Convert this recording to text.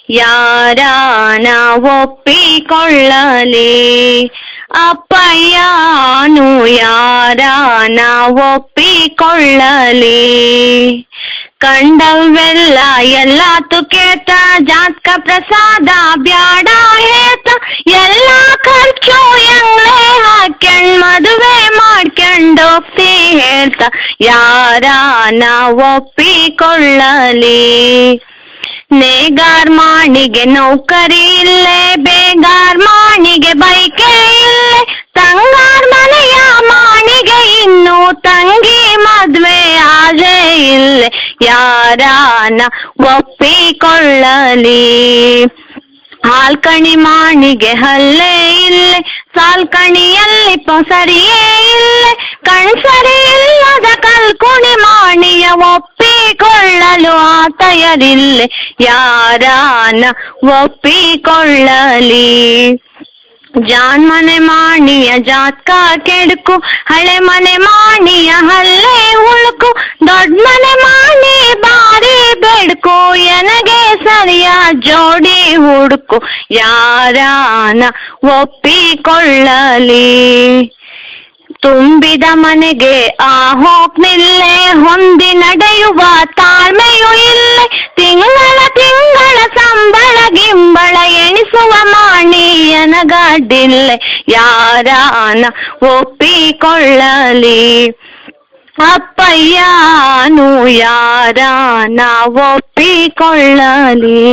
ಯಾರಾನ ಒಪ್ಪಿಕೊಳ್ಳಲಿ, ಅಪ್ಪಯ್ಯನು ಯಾರಾನ ಒಪ್ಪಿಕೊಳ್ಳಲಿ. ಕಂಡವೆಲ್ಲ ಎಲ್ಲಾತು ಕೇತ, ಜಾತಕ ಪ್ರಸಾದ ಬ್ಯಾಡ ಹೇತ, ಎಲ್ಲ ಖರ್ಚು ಎಂಗ್ಳೆ ಹಾಕ್ಯಂಡ್ ಮದುವೆ ಮಾಡ್ಕೊಂಡೋಗ್ತಿ ಹೇಳ್ತ, ಯಾರಾನ ಒಪ್ಪಿಕೊಳ್ಳಲಿ. ನೇಗಾರ್ ಮಾಣಿಗೆ ನೌಕರಿ ಇಲ್ಲೇ, ಬೇಗಾರ್ ಮಾಣಿಗೆ ಬೈಕೆ ಇಲ್ಲೇ, ತಂಗಾರ್ ಮನೆಯ ಮಾಣಿಗೆ ಇನ್ನು ತಂಗಿ ಮದ್ವೆ ಆಜೆ ಇಲ್ಲೇ, ಯಾರಾನ ಒಪ್ಪಿಕೊಳ್ಳಲಿ. ಹಾಲ್ಕಣಿ ಮಾಣಿಗೆ ಹಲ್ಲೆ ಇಲ್ಲೇ, ಸಾಲ್ಕಣಿಯಲ್ಲಿ ಸರಿಯೇ ಇಲ್ಲೇ, ಕಣ್ಸರಿ ಇಲ್ಲದ ಕಲ್ಕುಣಿ ಮಾಣಿಯ ಒಪ್ಪಿಕೊಳ್ಳಲು ಆತಯರಿಲ್ಲೆ, ಯಾರಾನ ಒಪ್ಪಿಕೊಳ್ಳಲಿ. ಜಾನ್ಮನೆ ಮಾಣಿಯ ಜಾತ್ಕ ಕೆಡುಕು, ಹಳೆ ಮನೆ ಮಾಣಿಯ ಹಲ್ಲೆ ಹುಳುಕು, ದೊಡ್ಡ ಮನೆ ಮಾಣಿ ಬಾರಿ ಬೆಡ್ಕು, ಎನಗೆ ಸರಿಯ ಜೋಡಿ ಹುಡುಕು, ಯಾರಾನ ಒಪ್ಪಿಕೊಳ್ಳಲಿ. ತುಂಬಿದ ಮನೆಗೆ ಹೋಗ್ನಿಲ್ಲೆ, ಹೊಂದಿ ನಡೆಯುವ ತಾಳ್ಮೆಯೂ ಇಲ್ಲೇ, ತಿಂಗಳ ತಿಂಗಳ ಸಂಬಳ ಗಿಂಬಳ ಎಣಿಸುವ ಮಾಣಿಯನಗಡ್ಡಿಲ್ಲೆ, ಯಾರಾನ ಒಪ್ಪಿಕೊಳ್ಳಲಿ. ಅಪ್ಪಯ್ಯನು ಯಾರಾನ ಒಪ್ಪಿಕೊಳ್ಳಲಿ.